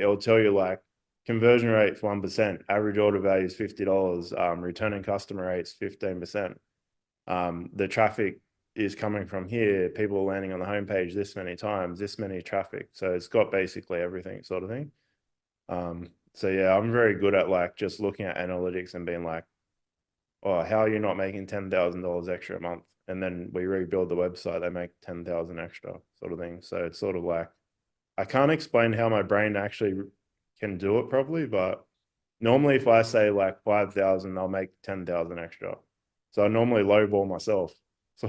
it'll tell you like conversion rate 1%, average order value is $50, returning customer rates 15%. The traffic is coming from here, people are landing on the homepage this many times, this many traffic. So it's got basically everything sort of thing. So yeah, I'm very good at like just looking at analytics and being like, oh, how are you not making $10,000 extra a month? And then we rebuild the website, they make 10,000 extra sort of thing. So it's sort of like, I can't explain how my brain actually can do it properly, but normally if I say like 5,000, I'll make 10,000 extra. So I normally lowball myself. So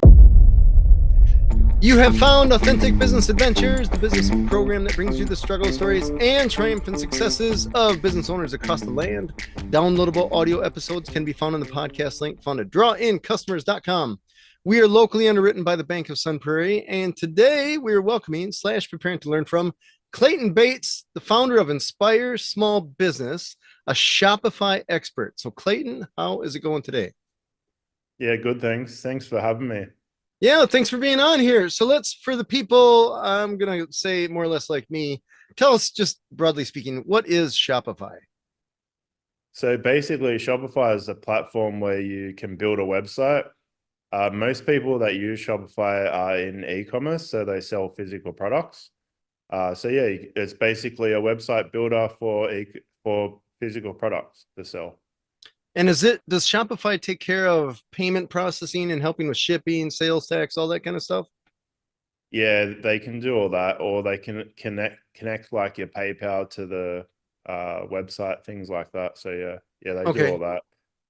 You have found Authentic Business Adventures, the business program that brings you the struggle stories and triumphant successes of business owners across the land. Downloadable audio episodes can be found on the podcast link found at drawincustomers.com. We are locally underwritten by the Bank of Sun Prairie, and today we are welcoming / preparing to learn from Clayton Bates, the founder of Inspire Small Business, a Shopify expert. So Clayton, how is it going today? yeah, good. Thanks for having me. Yeah, thanks for being on here. So for the people, I'm going to say more or less like me, tell us just broadly speaking, what is Shopify? So basically Shopify is a platform where you can build a website. Most people that use Shopify are in e-commerce, so they sell physical products. So yeah, it's basically a website builder for physical products to sell. And does Shopify take care of payment processing and helping with shipping, sales tax, all that kind of stuff? Yeah, they can do all that, or they can connect like your PayPal to the website, things like that. So yeah, they do all Okay. that.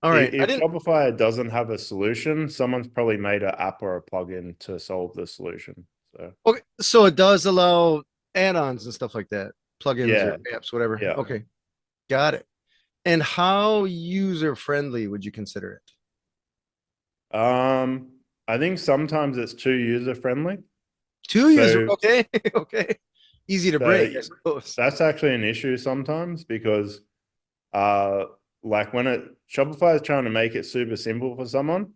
All right. I If didn't. Shopify doesn't have a solution, someone's probably made an app or a plugin to solve the solution. So Okay. So it does allow add-ons and stuff like that, plugins or yeah, apps, whatever. yeah. Okay. Got it. And how user friendly would you consider it? I think sometimes it's too user friendly. Two user. So Okay. Okay. Easy to break, I suppose. that's actually an issue sometimes because uh like when Shopify is trying to make it super simple for someone,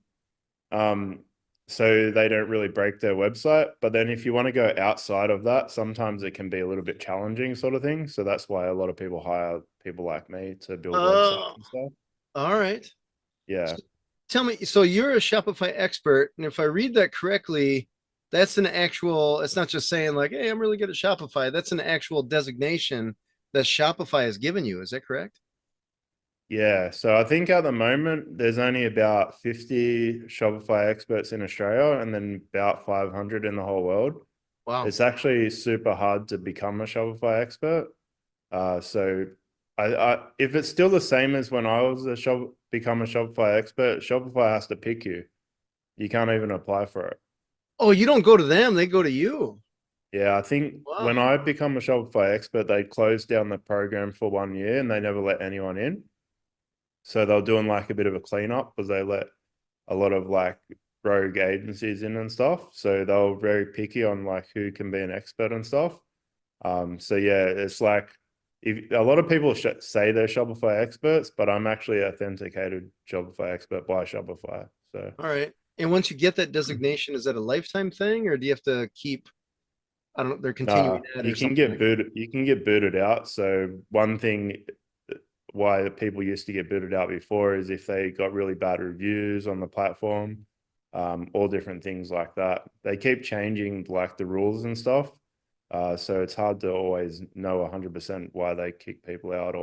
um so they don't really break their website. But then if you want to go outside of that, sometimes it can be a little bit challenging sort of thing. So that's why a lot of people hire people like me to build websites Oh, and stuff. all right. Yeah. So tell me, so you're a Shopify expert, and if I read that correctly, that's an actual, it's not just saying like, hey, I'm really good at Shopify. That's an actual designation that Shopify has given you. Is that correct? Yeah, so I think at the moment there's only about 50 Shopify experts in Australia and then about 500 in the whole world. Wow. It's actually super hard to become a Shopify expert. So if it's still the same as when I was become a Shopify expert, Shopify has to pick you. You can't even apply for it. Oh, you don't go to them, they go to you. Yeah, I think when Wow. I become a Shopify expert, they closed down the program for 1 year and they never let anyone in. So they're doing like a bit of a cleanup because they let a lot of like rogue agencies in and stuff. So they were very picky on like who can be an expert and stuff. So yeah, it's like if a lot of people say they're Shopify experts, but I'm actually an authenticated Shopify expert by Shopify. So All right. And once you get that designation, is that a lifetime thing or do you have to keep, I don't know, they're continuing that or you can something get like that? booted. You can get booted out. So one thing why people used to get booted out before is if they got really bad reviews on the platform, all different things like that. They keep changing like the rules and stuff. So it's hard to always know 100% why they kick people out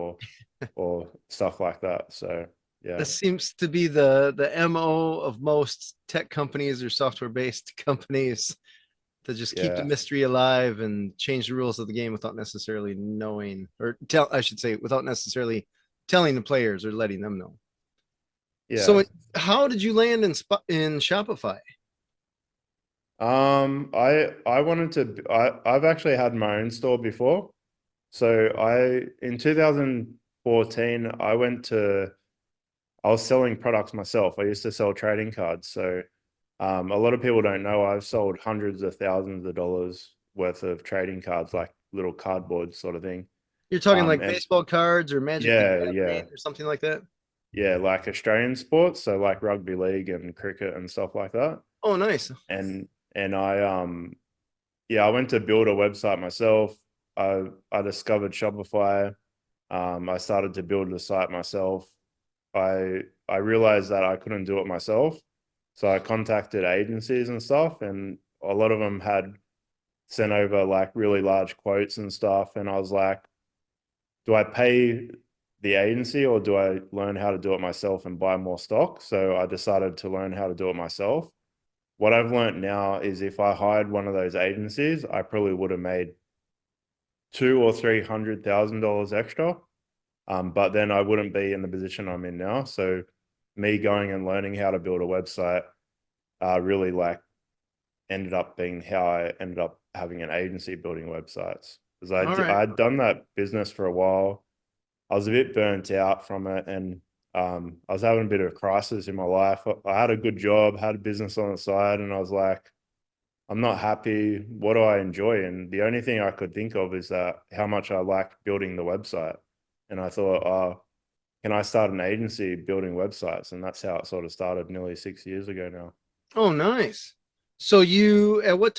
or stuff like that. So yeah, That seems to be the MO of most tech companies or software based companies to just keep the yeah, mystery alive and change the rules of the game without necessarily knowing or tell I should say without necessarily telling the players or letting them know. yeah. So how did you land in Shopify? I wanted to. I've actually had my own store before. So in 2014 I was selling products myself. I used to sell trading cards. So a lot of people don't know I've sold hundreds of thousands of dollars worth of trading cards, like little cardboard sort of thing. You're talking like And baseball cards or Magic the yeah, Gathering or something like that? yeah, like Australian sports, so like rugby league and cricket and stuff like that. Oh, nice. And I yeah, I went to build a website myself. I discovered Shopify. I started to build the site myself. I realized that I couldn't do it myself. So I contacted agencies and stuff, and a lot of them had sent over like really large quotes and stuff. And I was like, do I pay the agency or do I learn how to do it myself and buy more stock? So I decided to learn how to do it myself. What I've learned now is if I hired one of those agencies, I probably would have made two or $300,000 extra. But then I wouldn't be in the position I'm in now. So me going and learning how to build a website really like ended up being how I ended up having an agency building websites. Because All right. I'd done that business for a while. I was a bit burnt out from it, and I was having a bit of a crisis in my life. I had a good job, had a business on the side, and I was like, I'm not happy. What do I enjoy? And the only thing I could think of is that how much I liked building the website. And I thought, oh, can I start an agency building websites? And that's how it sort of started nearly 6 years ago now. Oh, nice. So you, at what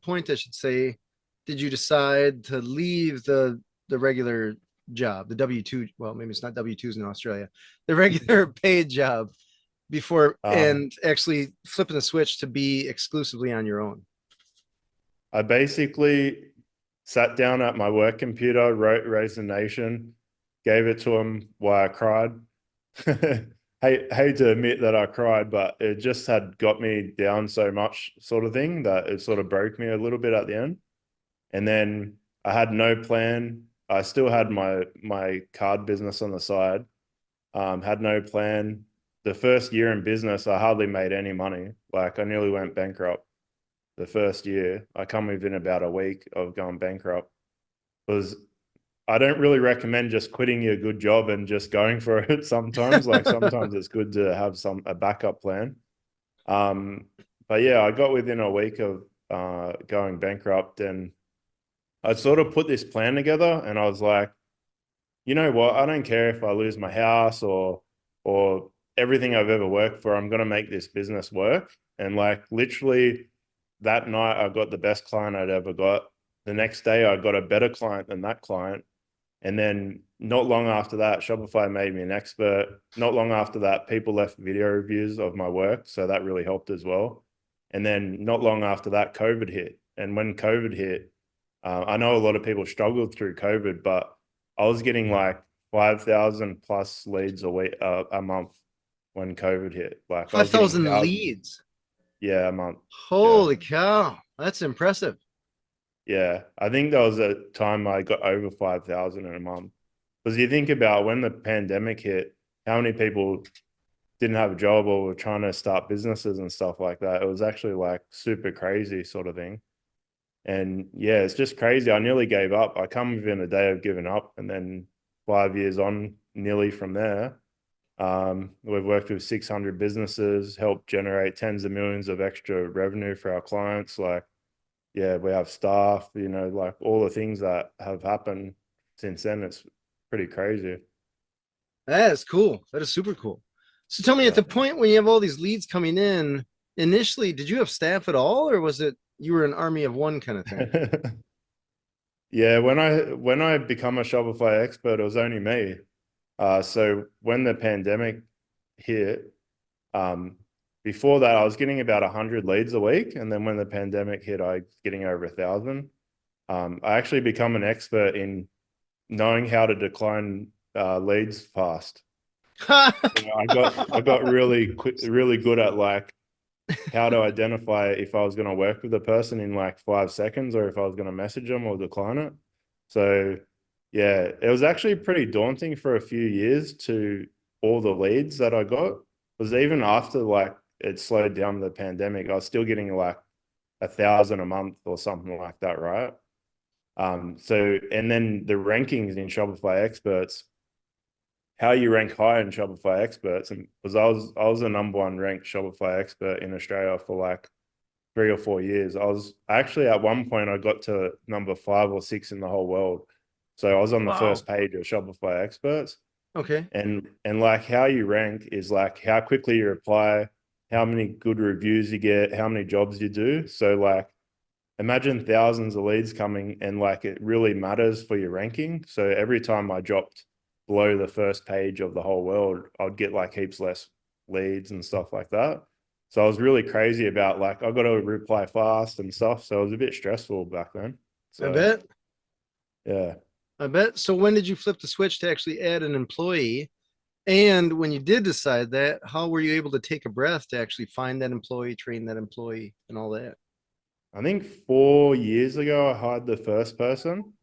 point, I should say, did you decide to leave the regular job, the W-2, well, maybe it's not W-2s in Australia, the regular paid job before Um, and actually flipping the switch to be exclusively on your own? I basically sat down at my work computer, wrote Raise the Nation, gave it to him while I cried. Hate to admit that I cried, but it just had got me down so much, sort of thing, that it sort of broke me a little bit at the end. And then I had no plan. I still had my card business on the side. Had no plan. The first year in business, I hardly made any money. Like I nearly went bankrupt the first year. I come within about a week of going bankrupt. Because I don't really recommend just quitting your good job and just going for it sometimes. Like sometimes it's good to have a backup plan. Um, but yeah, I got within a week of going bankrupt, and I sort of put this plan together, and I was like, you know what? I don't care if I lose my house or everything I've ever worked for. I'm gonna make this business work. And like literally that night, I got the best client I'd ever got. The next day, I got a better client than that client. And then not long after that, Shopify made me an expert. Not long after that, people left video reviews of my work. So that really helped as well. And then not long after that, COVID hit. And when COVID hit, I know a lot of people struggled through COVID, but I was getting like 5,000 plus leads a week, a month when COVID hit. Like I was getting 5,000 thousands. leads. Yeah, a month. Yeah. Holy cow. That's impressive. Yeah. I think there was a time I got over 5,000 in a month. Because you think about when the pandemic hit, how many people didn't have a job or were trying to start businesses and stuff like that. It was actually like super crazy sort of thing. And yeah, it's just crazy. I nearly gave up. I come within a day of giving up, and then 5 years on, nearly from there, we've worked with 600 businesses, helped generate tens of millions of extra revenue for our clients. Like, yeah, we have staff, like all the things that have happened since then. It's pretty crazy. That is cool. That is super cool. So tell me, at Yeah. the point when you have all these leads coming in, initially, did you have staff at all, or was it you were an army of one kind of thing? Yeah, when I become a Shopify expert, it was only me. So when the pandemic hit, um, before that, I was getting about 100 leads a week, and then when the pandemic hit, I was getting over 1,000. I actually become an expert in knowing how to decline leads fast. I got really good at like how to identify if I was going to work with a person in like 5 seconds or if I was going to message them or decline it. So yeah, it was actually pretty daunting for a few years to all the leads that I got. Because even after like it slowed down the pandemic, I was still getting like 1,000 a month or something like that, right? So and then the rankings in Shopify Experts, how you rank high in Shopify Experts, and because I was the number one ranked Shopify expert in Australia for like 3 or 4 years. I was actually at one point I got to number 5 or 6 in the whole world. So I was on the Wow. first page of Shopify Experts. Okay. And like how you rank is like how quickly you reply, how many good reviews you get, how many jobs you do. So like imagine thousands of leads coming and like it really matters for your ranking. So every time I dropped below the first page of the whole world, I'd get like heaps less leads and stuff like that. So I was really crazy about like I got to reply fast and stuff. So it was a bit stressful back then. I So bet. yeah. I bet. So when did you flip the switch to actually add an employee? And when you did decide that, how were you able to take a breath to actually find that employee, train that employee, and all that? I think 4 years ago I hired the first person.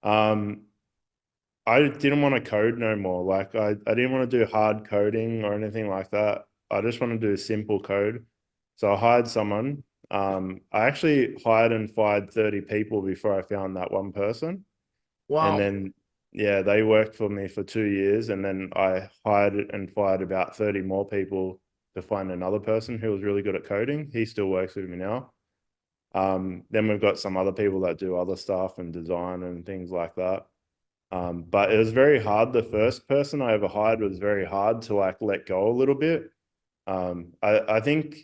Um, I didn't want to code no more. Like I didn't want to do hard coding or anything like that. I just want to do simple code. So I hired someone. I actually hired and fired 30 people before I found that one person. And Wow. then, yeah, they worked for me for 2 years. And then I hired and fired about 30 more people to find another person who was really good at coding. He still works with me now. Then we've got some other people that do other stuff and design and things like that. But it was very hard. The first person I ever hired was very hard to like let go a little bit. I think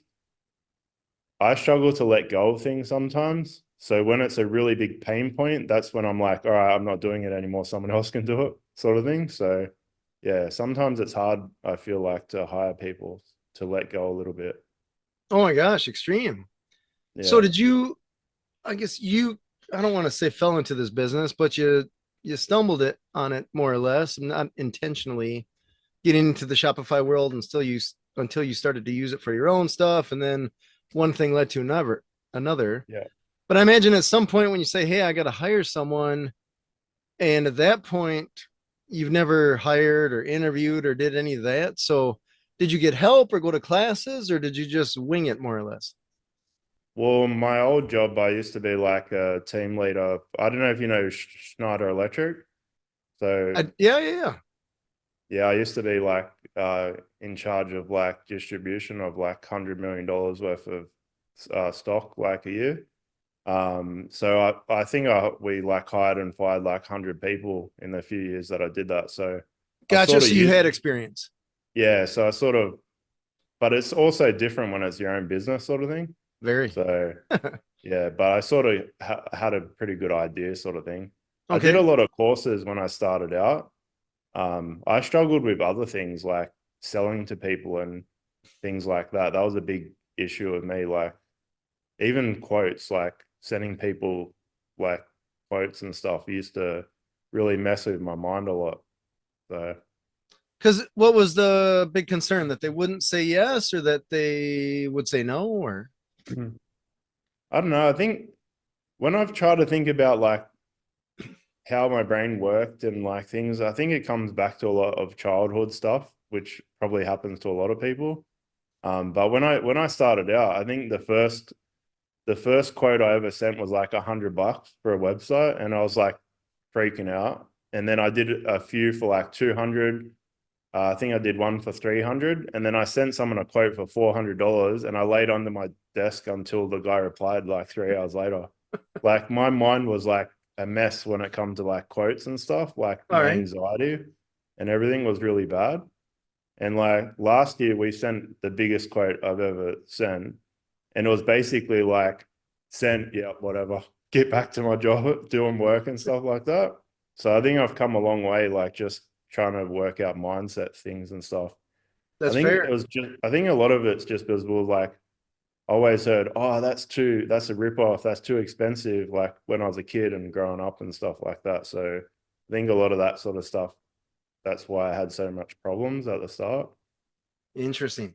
I struggle to let go of things sometimes. So when it's a really big pain point, that's when I'm like, all right, I'm not doing it anymore. Someone else can do it, sort of thing. So yeah, sometimes it's hard, I feel like, to hire people to let go a little bit. Oh my gosh, extreme. So Yeah. did you, I guess you, I don't want to say fell into this business, but you stumbled it on it more or less, not intentionally getting into the Shopify world and still use until you started to use it for your own stuff. And then one thing led to another. Yeah. But I imagine at some point when you say, hey, I got to hire someone, and at that point, you've never hired or interviewed or did any of that. So did you get help or go to classes or did you just wing it more or less? Well, my old job, I used to be like a team leader. I don't know if you know Schneider Electric. So Yeah. yeah, I used to be like in charge of like distribution of like $100 million worth of stock like a year. So I think we like hired and fired like 100 people in the few years that I did that. So I Gotcha. sort of So you used, had experience. yeah. So I sort of, but it's also different when it's your own business sort of thing. Very. So yeah, but I sort of had a pretty good idea sort of thing. I did a Okay. lot of courses when I started out. I struggled with other things like selling to people and things like that. That was a big issue with me. Like even quotes, like sending people like quotes and stuff used to really mess with my mind a lot. So Because what was the big concern that they wouldn't say yes or that they would say no or I don't know. I think when I've tried to think about like how my brain worked and like things, I think it comes back to a lot of childhood stuff, which probably happens to a lot of people. But when I started out, I think the first quote I ever sent was like $100 for a website, and I was like freaking out. And then I did a few for like 200. I think I did one for 300, and then I sent someone a quote for $400, and I laid under my desk until the guy replied like 3 hours later. Like my mind was like a mess when it comes to like quotes and stuff. Like all my right. anxiety and everything was really bad. And like last year, we sent the biggest quote I've ever sent, and it was basically like, send, yeah, whatever, get back to my job, doing work and stuff like that. So I think I've come a long way, like just trying to work out mindset things and stuff. I That's think it fair. was just, I think a lot of it's just because we were like, always heard, oh, that's a rip off, that's too expensive, like when I was a kid and growing up and stuff like that. So I think a lot of that sort of stuff, that's why I had so much problems at the start. Interesting.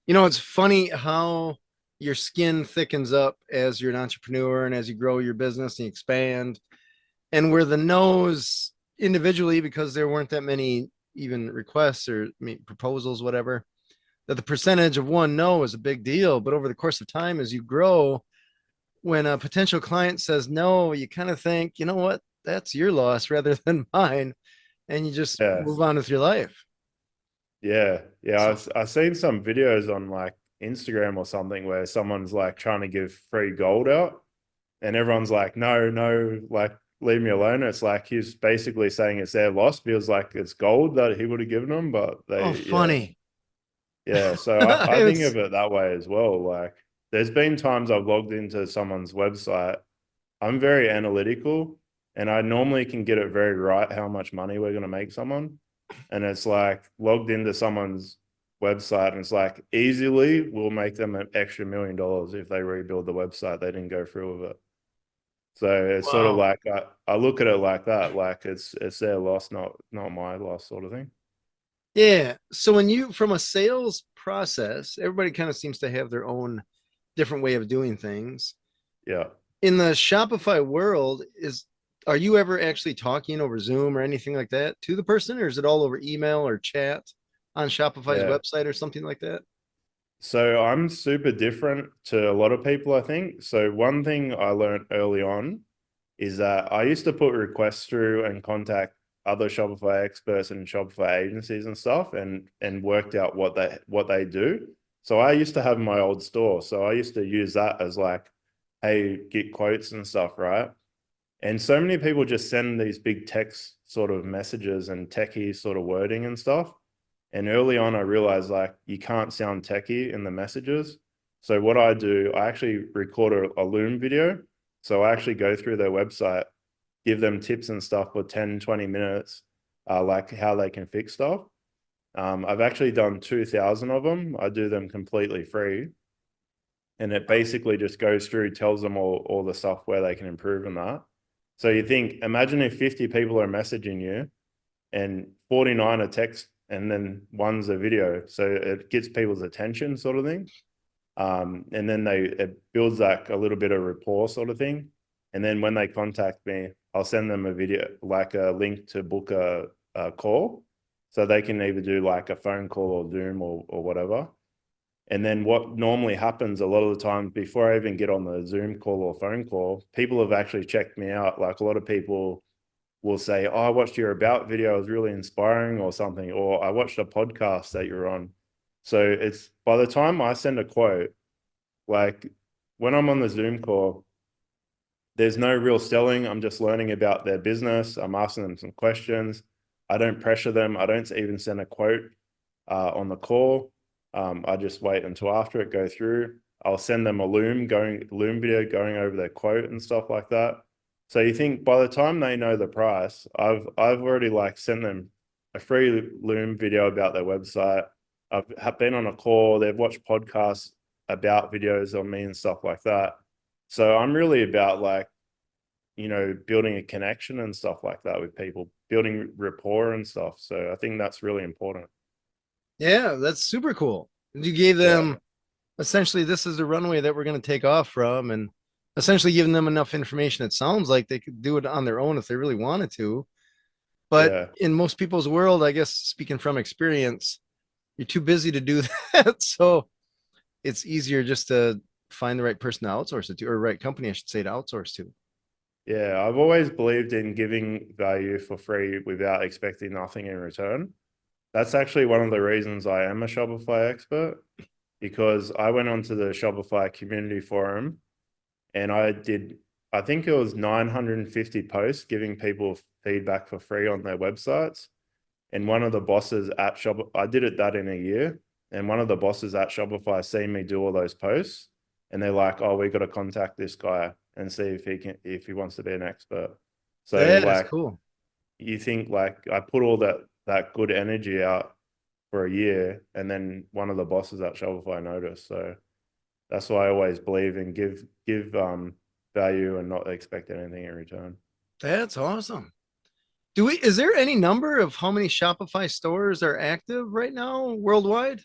You know, it's funny how your skin thickens up as you're an entrepreneur and as you grow your business and you expand. And where the no's individually, because there weren't that many even requests or proposals, whatever, that the percentage of one no is a big deal. But over the course of time, as you grow, when a potential client says no, you kind of think, you know what, that's your loss rather than mine. And you just Yeah. move on with your life. Yeah. So, I've seen some videos on like Instagram or something where someone's like trying to give free gold out, and everyone's like, no, no, like leave me alone. It's like he's basically saying it's their loss because like it's gold that he would have given them, but oh, they, yeah, funny. yeah. So I think It's of it that way as well. Like, there's been times I've logged into someone's website. I'm very analytical, and I normally can get it very right how much money we're going to make someone. And it's like logged into someone's website, and it's like easily we'll make them an extra $1 million if they rebuild the website. They didn't go through with it. So it's sort of Wow. like I look at it like that, like it's their loss, not my loss, sort of thing. Yeah. So when you from a sales process, everybody kind of seems to have their own different way of doing things. Yeah, In the Shopify world, is are you ever actually talking over Zoom or anything like that to the person, or is it all over email or chat on Shopify's yeah. website or something like that? So I'm super different to a lot of people, I think. So one thing I learned early on is that I used to put requests through and contact other Shopify experts and Shopify agencies and stuff, and worked out what they do. So I used to have my old store. So I used to use that as like, hey, get quotes and stuff, right? And so many people just send these big text sort of messages and techie sort of wording and stuff. And early on, I realized like you can't sound techie in the messages. So what I do, I actually record a Loom video. So I actually go through their website, give them tips and stuff for 10, 20 minutes, like how they can fix stuff. I've actually done 2,000 of them. I do them completely free. And it basically just goes through, tells them all the stuff where they can improve on that. So you think, imagine if 50 people are messaging you and 49 are text and then one's a video. So it gets people's attention, sort of thing. And then it builds like a little bit of rapport, sort of thing. And then when they contact me, I'll send them a video, like a link to book a call. So they can either do like a phone call or Zoom or whatever. And then what normally happens a lot of the time before I even get on the Zoom call or phone call, people have actually checked me out. Like a lot of people will say, oh, I watched your about video, it was really inspiring or something, or I watched a podcast that you're on. So it's by the time I send a quote, like when I'm on the Zoom call, there's no real selling. I'm just learning about their business. I'm asking them some questions. I don't pressure them. I don't even send a quote on the call. I just wait until after it go through. I'll send them a Loom video going over their quote and stuff like that. So you think by the time they know the price, I've already like sent them a free Loom video about their website. I've been on a call. They've watched podcasts about videos on me and stuff like that. So I'm really about like, building a connection and stuff like that with people, building rapport and stuff. So I think that's really important. Yeah, that's super cool. You gave Yeah. them essentially this is the runway that we're going to take off from, and essentially giving them enough information. It sounds like they could do it on their own if they really wanted to. But Yeah. in most people's world, I guess speaking from experience, you're too busy to do that. So it's easier just to find the right person to outsource it to, or right company, I should say, to outsource to. Yeah. I've always believed in giving value for free without expecting nothing in return. That's actually one of the reasons I am a Shopify expert, because I went onto the Shopify community forum and I think it was 950 posts giving people feedback for free on their websites. And one of the bosses at Shopify, I did that in a year. And one of the bosses at Shopify seen me do all those posts, and they're like, "Oh, we got to contact this guy and see if he wants to be an expert." So That is like, cool. you think like I put all that good energy out for a year, and then one of the bosses at Shopify noticed. So that's why I always believe in give value and not expect anything in return. That's awesome. Do we, is there any number of how many Shopify stores are active right now worldwide?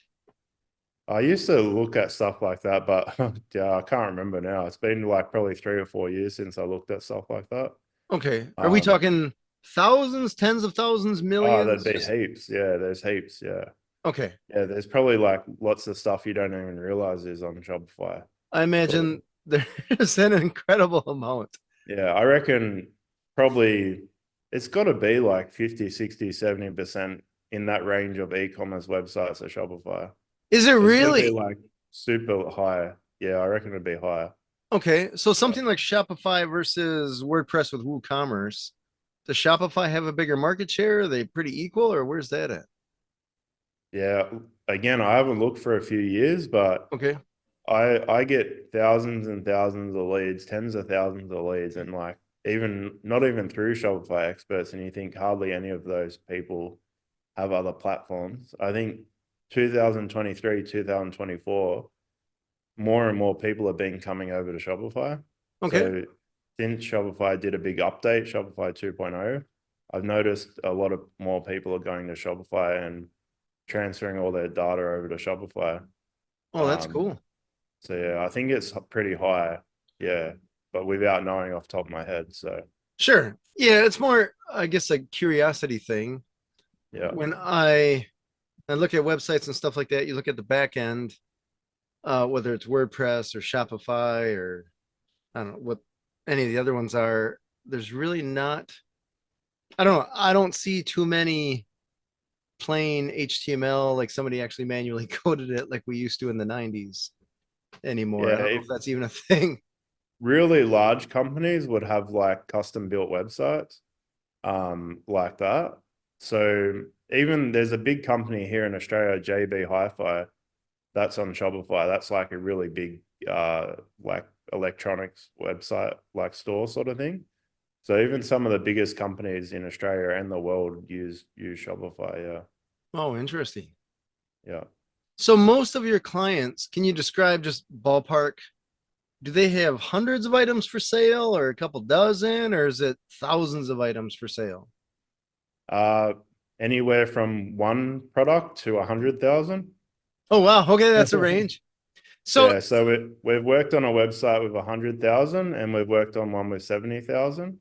I used to look at stuff like that, but yeah, I can't remember now. It's been like probably 3 or 4 years since I looked at stuff like that. Okay. Are we Um, talking thousands, tens of thousands, there'd millions? be Just heaps. Yeah, there's heaps. Yeah. okay. Yeah, there's probably like lots of stuff you don't even realize is on Shopify. I Sort of. imagine there's an incredible amount. Yeah, I reckon probably it's got to be like 50, 60, 70% in that range of e-commerce websites at Shopify. Is it It's got to be really? like super high. Yeah, I reckon it'd be higher. Okay. So something like Shopify versus WordPress with WooCommerce. Does Shopify have a bigger market share? Are they pretty equal, or where's that at? Yeah. Again, I haven't looked for a few years, but Okay. I get thousands and thousands of leads, tens of thousands of leads, and like even not even through Shopify Experts, and you think hardly any of those people have other platforms. I think 2023, 2024, more and more people have been coming over to Shopify. Okay. So since Shopify did a big update, Shopify 2.0, I've noticed a lot of more people are going to Shopify and transferring all their data over to Shopify. Oh, that's Um, cool. so yeah, I think it's pretty high. Yeah, but without knowing off the top of my head. So Sure. Yeah, it's more, I guess, a curiosity thing. yeah, When I look at websites and stuff like that, you look at the back end, whether it's WordPress or Shopify or I don't know what any of the other ones are. There's really not, I don't know, I don't see too many plain HTML like somebody actually manually coded it like we used to in the 90s anymore. I yeah. don't know if If that's even a thing. really large companies would have like custom built websites, like that. So even there's a big company here in Australia, JB Hi-Fi, that's on Shopify. That's like a really big like electronics website, like store sort of thing. So even some of the biggest companies in Australia and the world use Shopify. Yeah, Oh, interesting. yeah. So most of your clients, can you describe just ballpark? Do they have hundreds of items for sale or a couple dozen, or is it thousands of items for sale? Uh, Anywhere from one product to 100,000. Oh, wow. Okay, that's a range. So, Yeah, so we've worked on a website with 100,000, and we've worked on one with 70,000,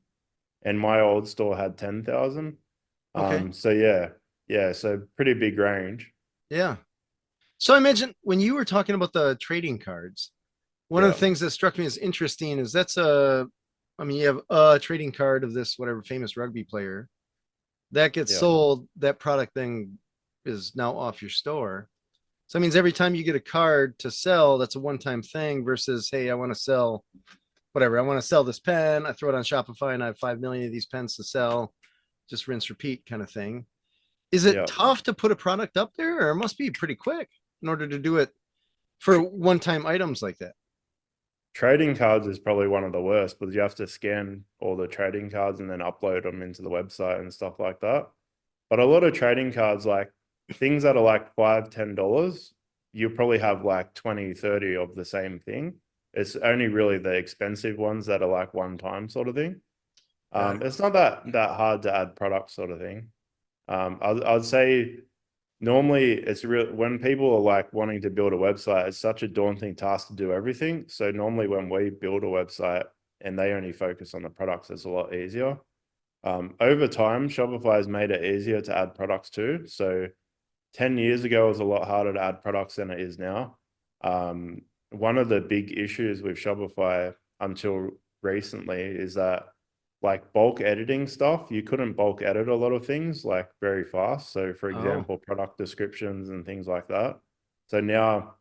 and my old store had 10,000. okay. So yeah, so pretty big range. Yeah. So I imagine when you were talking about the trading cards, one of Yeah, the things that struck me as interesting is I mean, you have a trading card of this whatever famous rugby player that gets yeah, sold. That product then is now off your store. So that means every time you get a card to sell, that's a one-time thing versus, hey, I want to sell whatever. I want to sell this pen. I throw it on Shopify and I have 5 million of these pens to sell. Just rinse, repeat kind of thing. Is it yeah. tough to put a product up there or it must be pretty quick in order to do it for one-time items like that? Trading cards is probably one of the worst because you have to scan all the trading cards and then upload them into the website and stuff like that. But a lot of trading cards, like things that are like $5, $10, you probably have like 20, 30 of the same thing. It's only really the expensive ones that are like one time sort of thing. Got it. It's not that hard to add products sort of thing. I'd say normally it's real when people are like wanting to build a website, it's such a daunting task to do everything. So normally when we build a website and they only focus on the products, it's a lot easier. Over time, Shopify has made it easier to add products too. So 10 years ago, it was a lot harder to add products than it is now. One of the big issues with Shopify until recently is that like bulk editing stuff, you couldn't bulk edit a lot of things like very fast. So for Oh, example, product descriptions and things like that. So now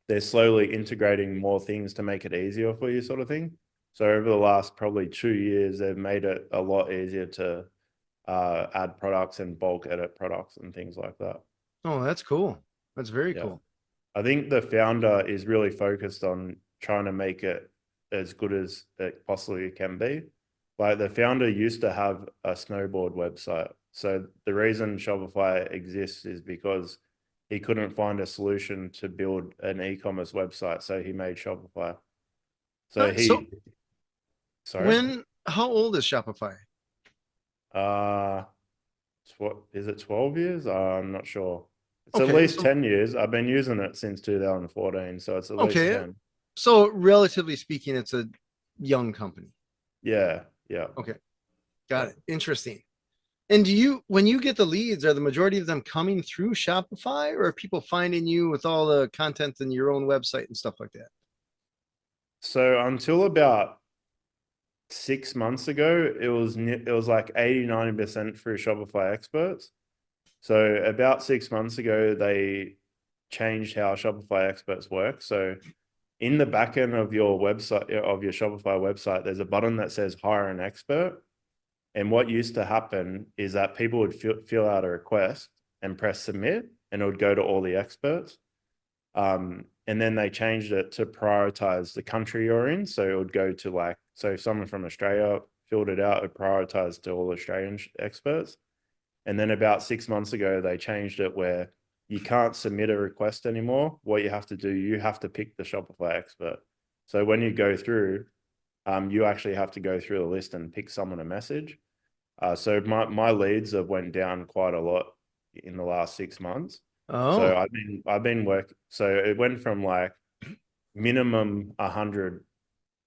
they're slowly integrating more things to make it easier for you sort of thing. So over the last probably 2 years, they've made it a lot easier to add products and bulk edit products and things like that. oh, that's cool. That's very Yeah. cool. I think the founder is really focused on trying to make it as good as it possibly can be. Like the founder used to have a snowboard website. So the reason Shopify exists is because he couldn't find a solution to build an e-commerce website. So he made Shopify. So So sorry, how old is Shopify? uh, what is it, 12 years? I'm not sure. It's at Okay, least so 10 years. I've been using it since 2014. So it's at least okay, 10. so relatively speaking, it's a young company. Yeah. Yeah. Okay, got Yeah. it. Interesting. And when you get the leads, are the majority of them coming through Shopify or are people finding you with all the content in your own website and stuff like that? So until about 6 months ago, it was like 80, 90% through Shopify Experts. So about 6 months ago, they changed how Shopify Experts work. So in the back end of your website, of your Shopify website, there's a button that says hire an expert. And what used to happen is that people would fill out a request and press submit, and it would go to all the experts. and then they changed it to prioritize the country you're in. So it would go to like, so if someone from Australia filled it out, it prioritized to all Australian experts. And then about 6 months ago, they changed it where you can't submit a request anymore. What you have to do, you have to pick the Shopify expert. So when you go through, you actually have to go through the list and pick someone to message. So my leads have went down quite a lot in the last 6 months. So Oh, I've been working. So it went from like minimum 100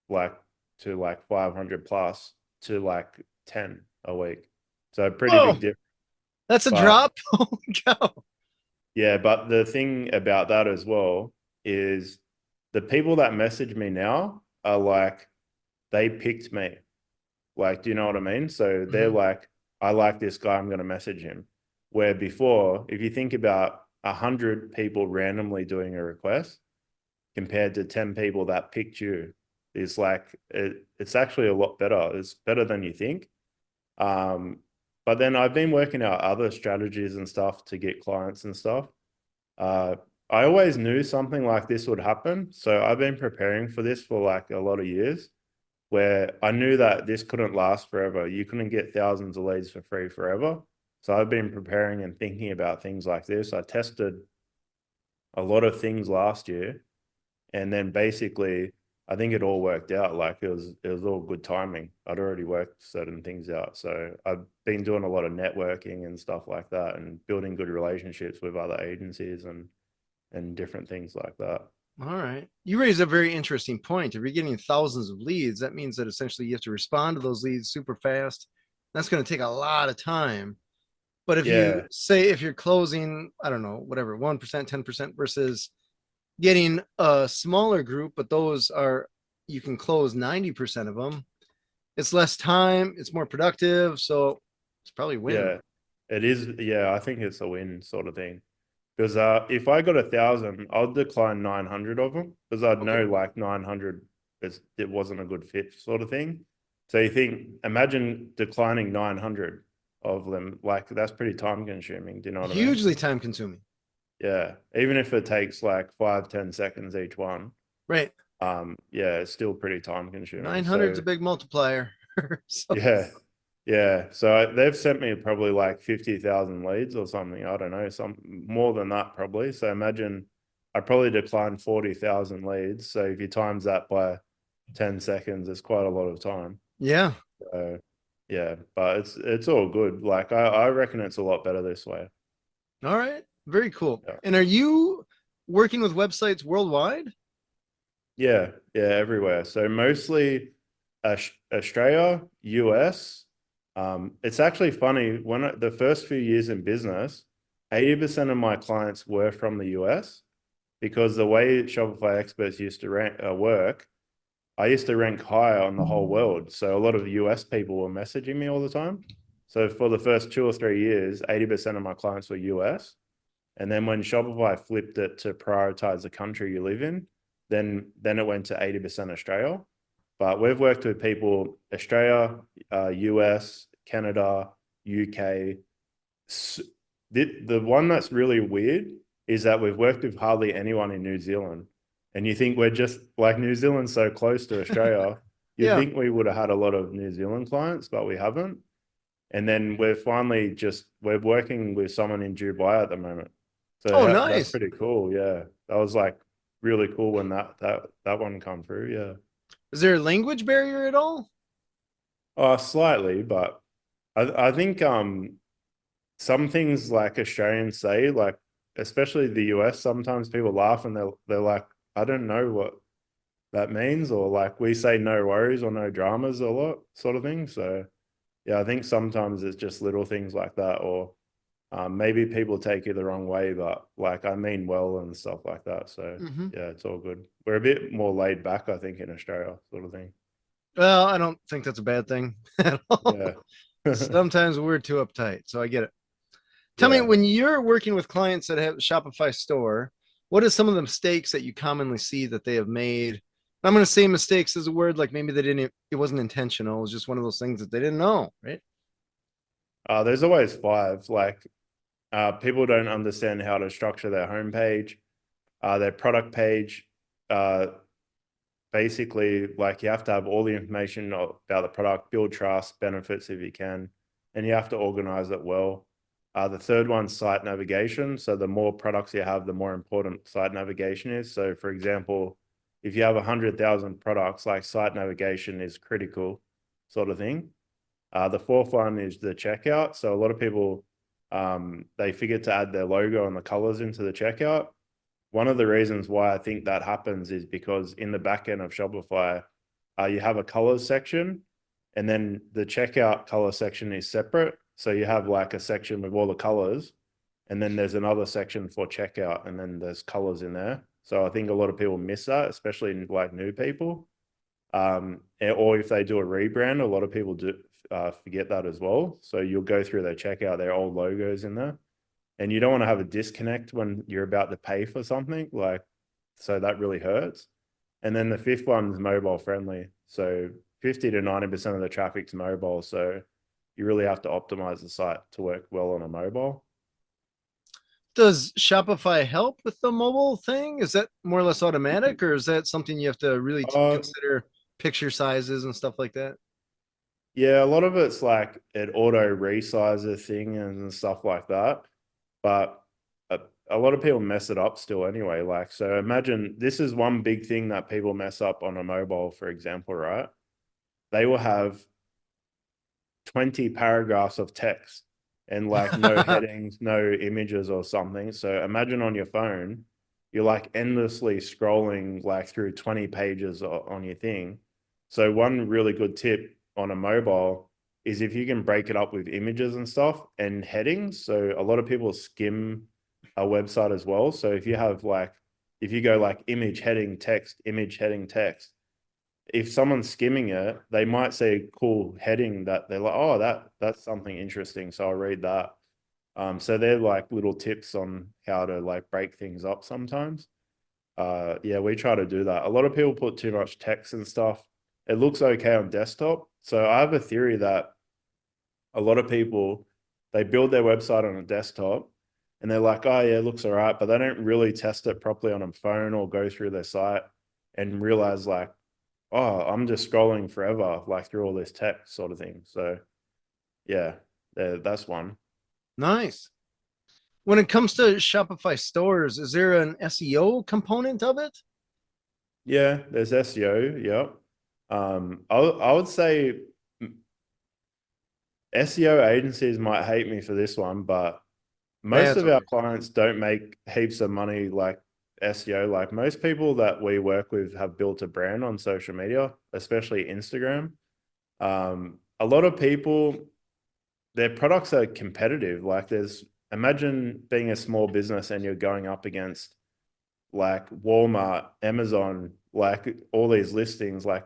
like to like 500 plus to like 10 a week. So a pretty whoa, big difference. that's a But drop. Holy cow. yeah, but the thing about that as well is the people that message me now are like, they picked me. Like, do you know what I mean? So they're Mhm. like, I like this guy, I'm going to message him. Where before, if you think about 100 people randomly doing a request compared to 10 people that picked you, is like, it's actually a lot better. It's better than you think. Um, but then I've been working out other strategies and stuff to get clients and stuff. Uh, I always knew something like this would happen. So I've been preparing for this for like a lot of years, where I knew that this couldn't last forever. You couldn't get thousands of leads for free forever. So I've been preparing and thinking about things like this. I tested a lot of things last year, and then basically I think it all worked out. Like it was all good timing. I'd already worked certain things out. So I've been doing a lot of networking and stuff like that, and building good relationships with other agencies and different things like that. All right. You raise a very interesting point. If you're getting thousands of leads, that means that essentially you have to respond to those leads super fast. That's going to take a lot of time. But if you Yeah, say if you're closing, I don't know, whatever, 1%, 10% versus getting a smaller group, but those are, you can close 90% of them. It's less time, it's more productive. So it's probably a win. yeah, it is. Yeah, I think it's a win sort of thing. Because if I got 1,000, I'll decline 900 of them because I'd Okay. know like 900 it wasn't a good fit sort of thing. So you think, imagine declining 900 of them, like that's pretty time consuming. Do you know what I mean? Hugely time consuming. Yeah. Even if it takes like 5, 10 seconds each one, Right. yeah, it's still pretty time consuming. 900 is So a big multiplier. So, yeah. Yeah. So they've sent me probably like 50,000 leads or something. I don't know, some more than that probably. So imagine I probably declined 40,000 leads. So if you times that by 10 seconds, it's quite a lot of time. yeah. So yeah, but it's all good. Like I reckon it's a lot better this way. All right. Very cool. Yeah. And are you working with websites worldwide? Yeah. Yeah. Everywhere. So mostly Australia, US. It's actually funny when the first few years in business, 80% of my clients were from the US because the way Shopify Experts used to work, I used to rank higher on the whole world. So a lot of US people were messaging me all the time. So for the first 2 or 3 years, 80% of my clients were US. And then when Shopify flipped it to prioritize the country you live in, then it went to 80% Australia. But we've worked with people Australia, US, Canada, UK. The one that's really weird is that we've worked with hardly anyone in New Zealand. And you think we're just like New Zealand's so close to Australia, you'd Yeah. think we would have had a lot of New Zealand clients, but we haven't. And then we're working with someone in Dubai at the moment. So Oh, that's nice. pretty cool. Yeah. That was like really cool when that one come through. Yeah. Is there a language barrier at all? Slightly, but I think some things like Australians say, like especially the US, sometimes people laugh and they're like, I don't know what that means, or like we say no worries or no dramas a lot, sort of thing. So yeah, I think sometimes it's just little things like that, or maybe people take it the wrong way, but like I mean well and stuff like that. So Hmm. yeah, it's all good. We're a bit more laid back, I think, in Australia, sort of thing. Well, I don't think that's a bad thing at all. Yeah. Sometimes we're too uptight. So I get it. Tell me, Yeah. when you're working with clients that have a Shopify store, what are some of the mistakes that you commonly see that they have made? I'm going to say mistakes as a word, like maybe they didn't, it wasn't intentional. It was just one of those things that they didn't know, right? There's always five. Like people don't understand how to structure their homepage. Their product page, uh, basically, like you have to have all the information about the product, build trust, benefits if you can, and you have to organize it well. The third one's site navigation. So the more products you have, the more important site navigation is. So for example, if you have 100,000 products, like site navigation is critical, sort of thing. The fourth one is the checkout. So a lot of people, they forget to add their logo and the colors into the checkout. One of the reasons why I think that happens is because in the back end of Shopify, you have a colors section, and then the checkout color section is separate. So you have like a section with all the colors, and then there's another section for checkout, and then there's colors in there. So I think a lot of people miss that, especially like new people. Or if they do a rebrand, a lot of people do forget that as well. So you'll go through their checkout, their old logos in there, and you don't want to have a disconnect when you're about to pay for something, like, so that really hurts. And then the fifth one is mobile friendly. So 50 to 90% of the traffic's mobile. So you really have to optimize the site to work well on a mobile. Does Shopify help with the mobile thing? Is that more or less automatic, or is that something you have to really Uh, consider picture sizes and stuff like that? yeah, a lot of it's like an auto resizer thing and stuff like that. But a lot of people mess it up still anyway. Like, so imagine this is one big thing that people mess up on a mobile, for example, right? They will have 20 paragraphs of text and like no headings, no images or something. So imagine on your phone, you're like endlessly scrolling like through 20 pages on your thing. So one really good tip on a mobile is if you can break it up with images and stuff and headings. So a lot of people skim a website as well. So if you have like, if you go like image heading text, image heading text, if someone's skimming it, they might see a cool heading that they're like, oh, that's something interesting. So I'll read that. So they're like little tips on how to like break things up sometimes. Yeah, we try to do that. A lot of people put too much text and stuff. It looks okay on desktop. So I have a theory that a lot of people, they build their website on a desktop and they're like, oh yeah, it looks all right, but they don't really test it properly on a phone or go through their site and realize like, oh, I'm just scrolling forever, like through all this text sort of thing. So yeah, that's one. Nice. When it comes to Shopify stores, is there an SEO component of it? Yeah, there's SEO. Yep. I would say SEO agencies might hate me for this one, but most That's of our okay. clients don't make heaps of money like SEO. Like most people that we work with have built a brand on social media, especially Instagram. A lot of people, their products are competitive. Like there's, imagine being a small business and you're going up against like Walmart, Amazon, like all these listings, like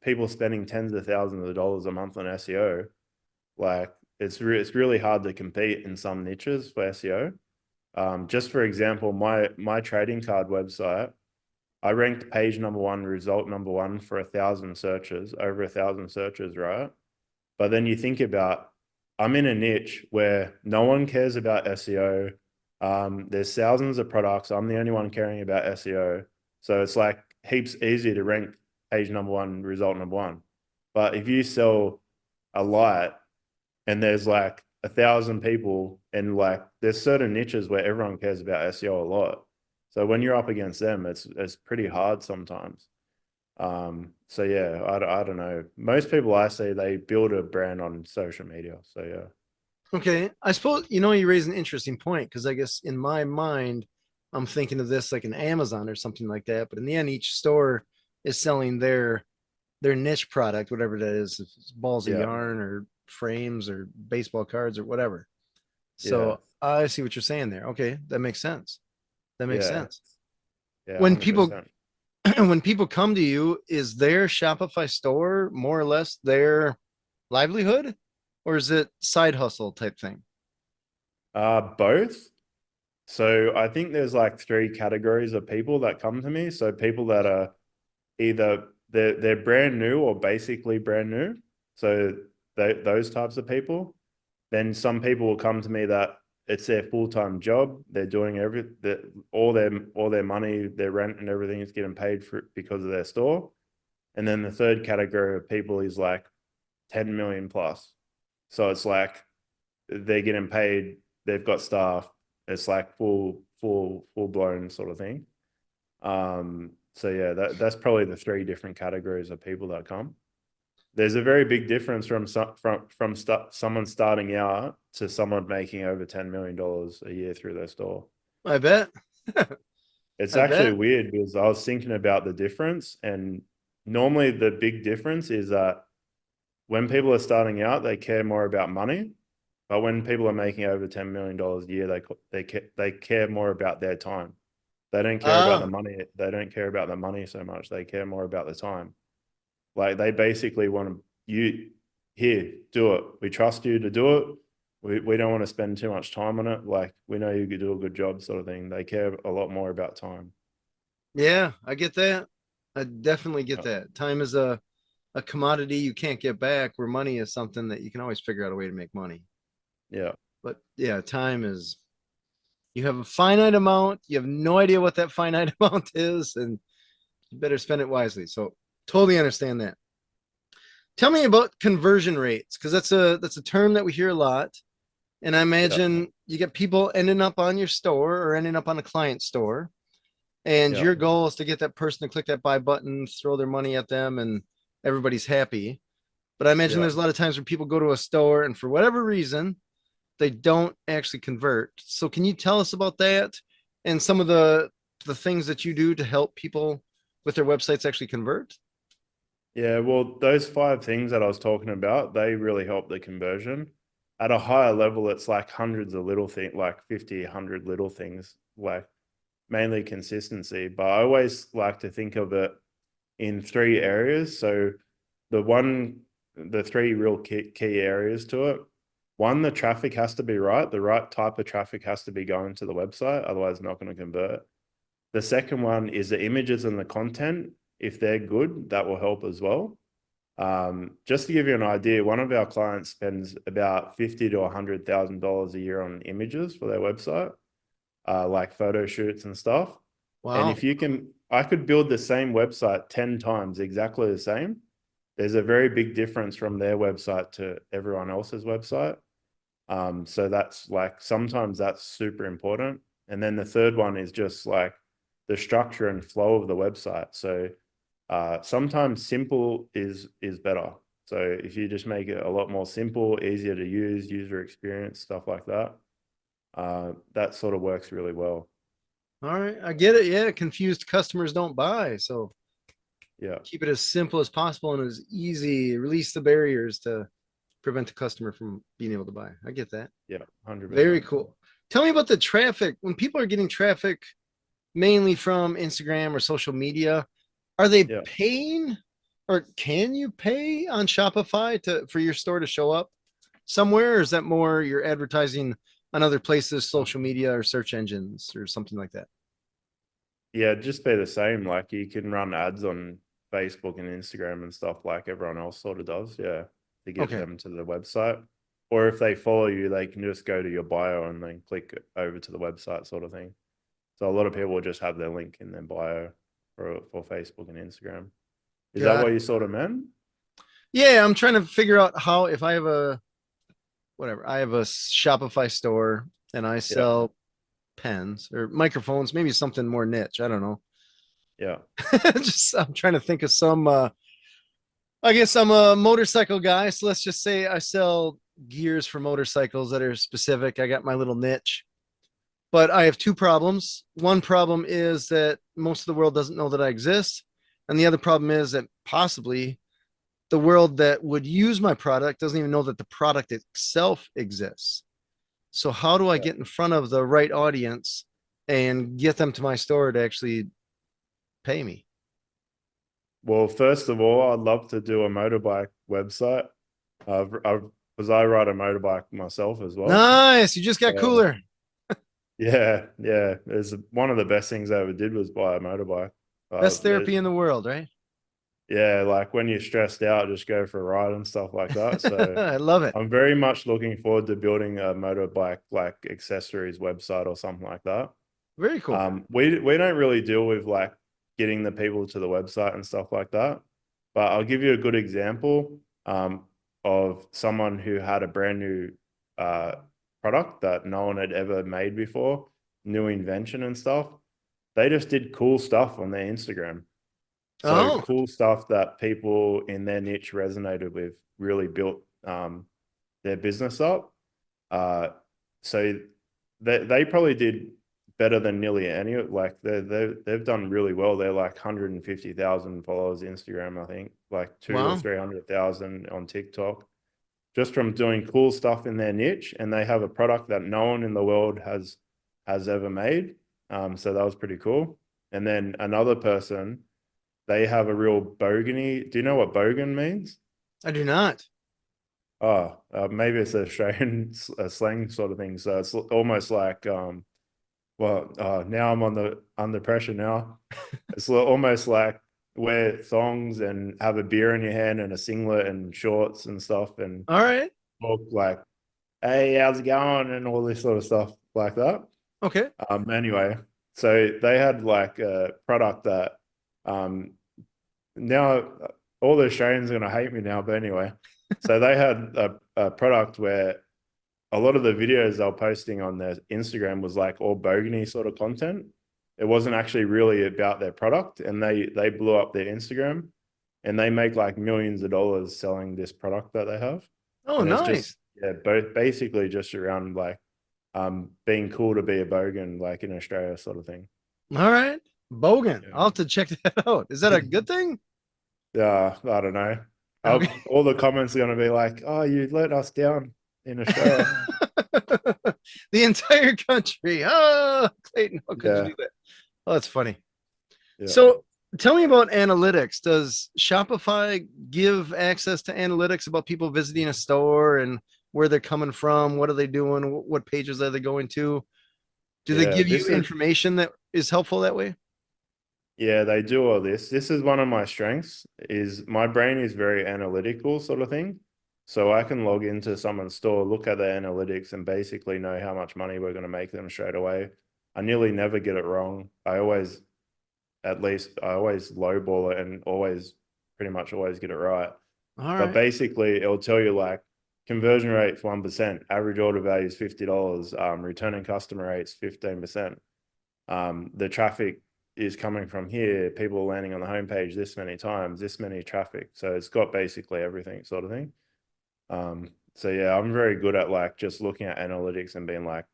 people spending tens of thousands of dollars a month on SEO. Like it's really hard to compete in some niches for SEO. Just for example, my trading card website, I ranked page number one, result number one for 1,000 searches, over 1,000 searches, right? But then you think about, I'm in a niche where no one cares about SEO. There's thousands of products. I'm the only one caring about SEO. So it's like heaps easy to rank page number one, result number one. But if you sell a light and there's like 1,000 people and like there's certain niches where everyone cares about SEO a lot. So when you're up against them, it's pretty hard sometimes. So yeah, I don't know. Most people I see, they build a brand on social media. So yeah. Okay. I suppose, you raise an interesting point because I guess in my mind, I'm thinking of this like an Amazon or something like that. But in the end, each store is selling their niche product, whatever that is, if it's balls of Yeah. yarn or frames or baseball cards or whatever. Yeah. So I see what you're saying there. Okay, that makes sense. That makes Yeah. sense. Yeah. When people 100%. when people come to you, is their Shopify store more or less their livelihood, or is it side hustle type thing? Both. So I think there's like three categories of people that come to me. So people that are either they're brand new or basically brand new. So those types of people. Then some people will come to me that it's their full-time job. They're doing all their money, their rent and everything is getting paid for because of their store. And then the third category of people is like 10 million plus. So it's like they're getting paid, they've got staff, it's like full blown sort of thing. So yeah, that's probably the three different categories of people that come. There's a very big difference from someone starting out to someone making over $10 million a year through their store. I bet. It's I actually bet. weird because I was thinking about the difference, and normally the big difference is that when people are starting out, they care more about money, but when people are making over $10 million a year, they care more about their time. They don't care about the Ah, money. They don't care about the money so much. They care more about the time. Like they basically want you here, do it. We trust you to do it. We don't want to spend too much time on it. Like we know you could do a good job, sort of thing. They care a lot more about time. yeah, I get that. I definitely get that. Time is a commodity you can't get back, where money is something that you can always figure out a way to make money. Yeah. But yeah, time is, you have a finite amount, you have no idea what that finite amount is, and you better spend it wisely. So totally understand that. Tell me about conversion rates, because that's a term that we hear a lot. And I Yeah. imagine you get people ending up on your store or ending up on a client store. And Yeah. your goal is to get that person to click that buy button, throw their money at them, and everybody's happy. But I imagine Yeah. there's a lot of times where people go to a store and for whatever reason, they don't actually convert. So can you tell us about that and some of the things that you do to help people with their websites actually convert? Yeah, well, those five things that I was talking about, they really help the conversion. At a higher level, it's like hundreds of little things, like 50, 100 little things, like mainly consistency. But I always like to think of it in three areas. So the three real key areas to it. One, the traffic has to be right. The right type of traffic has to be going to the website, otherwise not going to convert. The second one is the images and the content. If they're good, that will help as well. Just to give you an idea, one of our clients spends about $50,000 to $100,000 a year on images for their website, like photo shoots and stuff. And Wow. if you can, I could build the same website 10 times exactly the same. There's a very big difference from their website to everyone else's website. So that's like, sometimes that's super important. And then the third one is just like the structure and flow of the website. So sometimes simple is better. So if you just make it a lot more simple, easier to use, user experience, stuff like that, that sort of works really well. All right. I get it. Yeah. Confused customers don't buy. So Yeah. keep it as simple as possible and as easy, release the barriers to prevent the customer from being able to buy. I get that. Yeah. Very 100%. cool. Tell me about the traffic. When people are getting traffic mainly from Instagram or social media, are they Yeah. paying, or can you pay on Shopify to for your store to show up somewhere? Or is that more you're advertising on other places, social media or search engines or something like that? Yeah. Just be the same. Like you can run ads on Facebook and Instagram and stuff like everyone else sort of does. Yeah. To get Okay. them to the website. Or if they follow you, they can just go to your bio and then click over to the website sort of thing. So a lot of people just have their link in their bio for Facebook and Instagram. Is that Got what it. you sort of meant? Yeah, I'm trying to figure out how, if I have a whatever, I have a Shopify store and I Yeah. sell pens or microphones, maybe something more niche. I don't know. Yeah. Just I'm trying to think of some I guess I'm a motorcycle guy, so let's just say I sell gears for motorcycles that are specific. I got my little niche. But I have two problems. One problem is that most of the world doesn't know that I exist. And the other problem is that possibly the world that would use my product doesn't even know that the product itself exists. So, how do I Yeah. get in front of the right audience and get them to my store to actually pay me? Well, first of all, I'd love to do a motorbike website. Because I ride a motorbike myself as well. Nice. You just got Uh, cooler. yeah, yeah. It's one of the best things I ever did was buy a motorbike. Best There's therapy in the world, right? Yeah, like when you're stressed out, just go for a ride and stuff like that. So I love it. I'm very much looking forward to building a motorbike like accessories website or something like that. Very cool. We don't really deal with like getting the people to the website and stuff like that. But I'll give you a good example of someone who had a brand new uh, product that no one had ever made before, new invention and stuff. They just did cool stuff on their Instagram. So Oh, cool stuff that people in their niche resonated with really built their business up. Uh, so they probably did better than nearly any. Like they've done really well. They're like 150,000 followers Instagram, I think, like two or wow. 300,000 on TikTok, just from doing cool stuff in their niche. And they have a product that no one in the world has ever made. So that was pretty cool. And then another person, they have a real bogany. Do you know what bogan means? I do not. Oh, maybe it's a Australian slang sort of thing. So it's almost like, now I'm under pressure now. It's almost like wear thongs and have a beer in your hand and a singlet and shorts and stuff and All right. talk like, "Hey, how's it going?" and all this sort of stuff like that. Okay. Anyway, so they had like a product that, um, now all the Australians are gonna hate me now, but anyway, so they had a product where a lot of the videos they were posting on their Instagram was like all bogany sort of content. It wasn't actually really about their product, and they blew up their Instagram, and they make like millions of dollars selling this product that they have. Oh, And it's just, nice. yeah, both basically just around like being cool to be a bogan like in Australia sort of thing. All right. Bogan. Yeah. I'll have to check that out. Is that a good thing? Yeah, I don't know. Okay. All the comments are gonna be like, "Oh, you let us down in Australia." The entire country. Oh, Clayton, how could you Yeah, do that? Oh, that's funny. yeah. So tell me about analytics. Does Shopify give access to analytics about people visiting a store and where they're coming from? What are they doing? What pages are they going to? Do they Yeah, give you information that is helpful that way? yeah, they do all this. This is one of my strengths, is my brain is very analytical sort of thing. So I can log into someone's store, look at their analytics and basically know how much money we're going to make them straight away. I nearly never get it wrong. I always lowball it and always pretty much always get it right. All But right. basically it'll tell you like conversion rate 1%, average order value is $50, returning customer rates 15%. The traffic is coming from here, people landing on the homepage this many times, this many traffic. So it's got basically everything sort of thing. So yeah, I'm very good at like just looking at analytics and being like,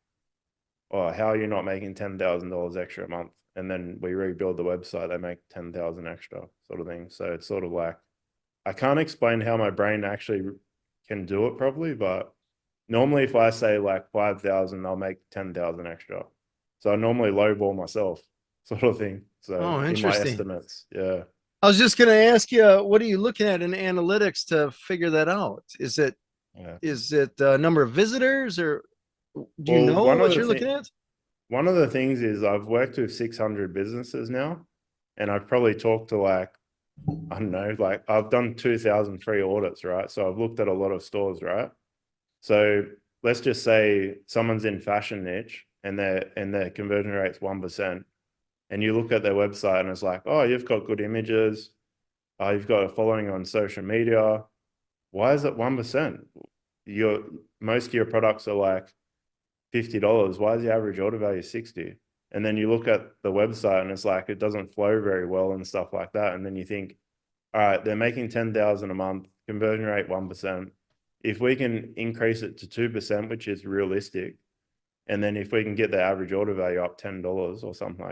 "Oh, how are you not making $10,000 extra a month?" And then we rebuild the website, they make 10,000 extra sort of thing. So it's sort of like, I can't explain how my brain actually can do it properly, but normally if I say like 5,000, I'll make 10,000 extra. So I normally lowball myself sort of thing. So Oh, in my interesting. estimates, yeah. I was just going to ask you, what are you looking at in analytics to figure that out? Yeah. Is it number of visitors, or do you Well, know what you're looking at? one of the things is I've worked with 600 businesses now, and I've probably talked to like, I don't know, like I've done 2,000 free audits, right? So I've looked at a lot of stores, right? So let's just say someone's in fashion niche and their conversion rate's 1%. And you look at their website and it's like, oh, you've got good images, you've got a following on social media. Why is it 1%? Your Most of your products are like $50. Why is the average order value 60? And then you look at the website and it's like it doesn't flow very well and stuff like that. And then you think, all right, they're making 10,000 a month, conversion rate 1%. If we can increase it to 2%, which is realistic, and then if we can get the average order value up $10 or something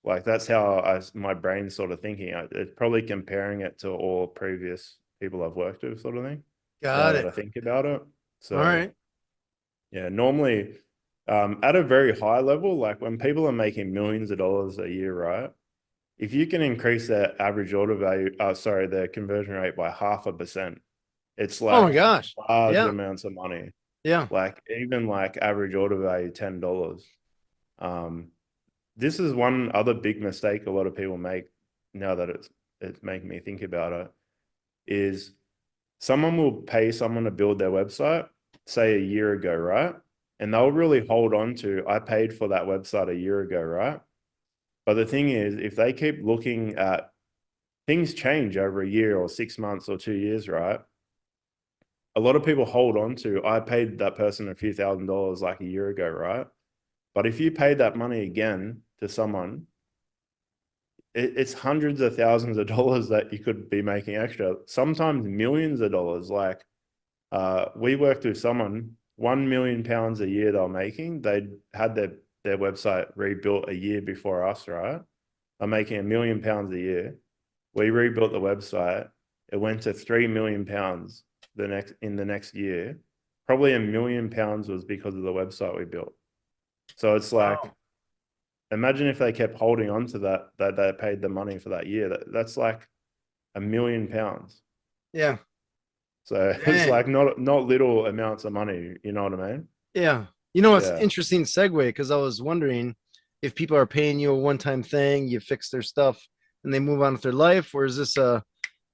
like that's how my brain's sort of thinking. It's probably comparing it to all previous people I've worked with, sort of thing. Now Got that it. I think about it, All so right. yeah, normally, at a very high level, like when people are making millions of dollars a year, right? If you can increase their average order value, their conversion rate by 0.5%, it's Oh my like gosh. large Yeah. amounts of money. Yeah. Like even like average order value $10. Um, this is one other big mistake a lot of people make now that it's it's making me think about it, is someone will pay someone to build their website, say a year ago, right? And they'll really hold on to, I paid for that website a year ago, right? But the thing is, if they keep looking at things change over a year or 6 months or 2 years, right? A lot of people hold on to, I paid that person a few $1,000s like a year ago, right? But if you paid that money again to someone, it's hundreds of thousands of dollars that you could be making extra, sometimes millions of dollars. Like we worked with someone, £1 million a year they're making. They had their website rebuilt a year before us, right? They're making £1 million a year. We rebuilt the website. It went to £3 million in the next year. Probably £1 million was because of the website we built. So it's like, Wow. imagine if they kept holding on to that they paid the money for that year. That's like £1 million. Yeah. So it's Dang. like not little amounts of money. You know what I mean? Yeah. You know, it's Yeah. interesting segue because I was wondering if people are paying you a one-time thing, you fix their stuff and they move on with their life, or is this a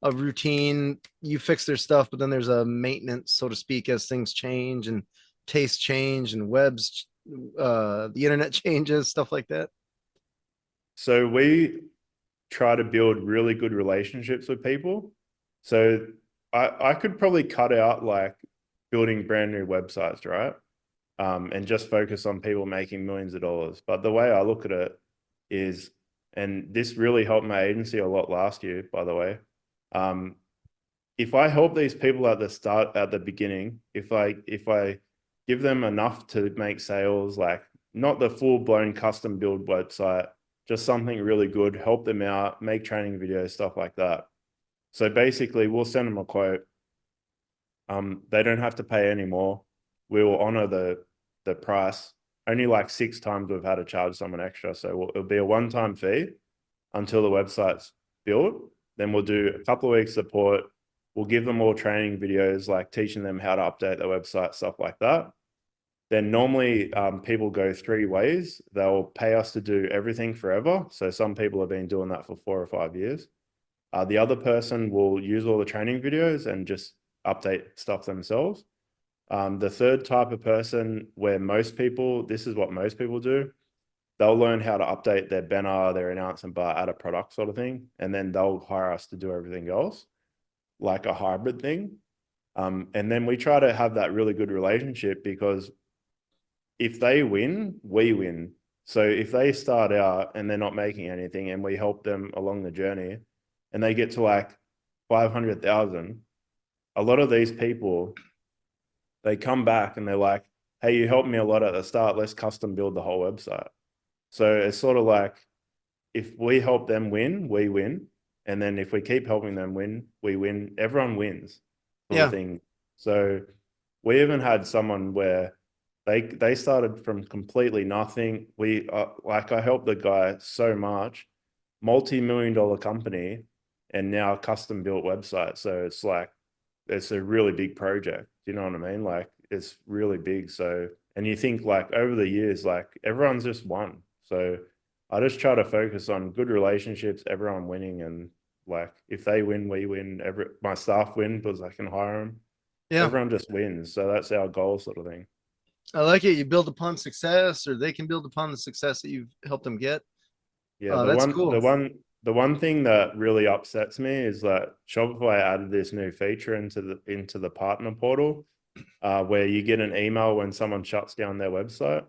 routine? You fix their stuff, but then there's a maintenance, so to speak, as things change and tastes change and the internet changes, stuff like that. So we try to build really good relationships with people. So I could probably cut out like building brand new websites, right? And just focus on people making millions of dollars. But the way I look at it is, and this really helped my agency a lot last year, by the way. If I help these people at the start, at the beginning, if I give them enough to make sales, like not the full blown custom build website, just something really good, help them out, make training videos, stuff like that. So basically, we'll send them a quote. They don't have to pay any more. We will honor the price. Only like 6 times we've had to charge someone extra. So it'll be a one-time fee until the website's built. Then we'll do a couple of weeks support. We'll give them all training videos, like teaching them how to update the website, stuff like that. Then normally people go 3 ways. They'll pay us to do everything forever. So some people have been doing that for 4 or 5 years. The other person will use all the training videos and just update stuff themselves. The third type of person, where this is what most people do, they'll learn how to update their banner, their announcement bar, add a product sort of thing, and then they'll hire us to do everything else, like a hybrid thing. And then we try to have that really good relationship, because if they win, we win. So if they start out and they're not making anything and we help them along the journey and they get to like 500,000, a lot of these people, they come back and they're like, hey, you helped me a lot at the start. Let's custom build the whole website. So it's sort of like, if we help them win, we win. And then if we keep helping them win, we win. Everyone wins for the Yeah. thing. So we even had someone where they started from completely nothing. I helped the guy so much, multi-million-dollar company, and now custom built website. So it's like, it's a really big project. You know what I mean? Like, it's really big. So, and you think like over the years, like everyone's just won. So I just try to focus on good relationships, everyone winning, and like if they win, we win. My staff win because I can hire them. Yeah. Everyone just wins. So that's our goal, sort of thing. I like it. You build upon success, or they can build upon the success that you've helped them get. Yeah, the That's one the cool. one the one thing that really upsets me is that Shopify added this new feature into the partner portal, where you get an email when someone shuts down their website.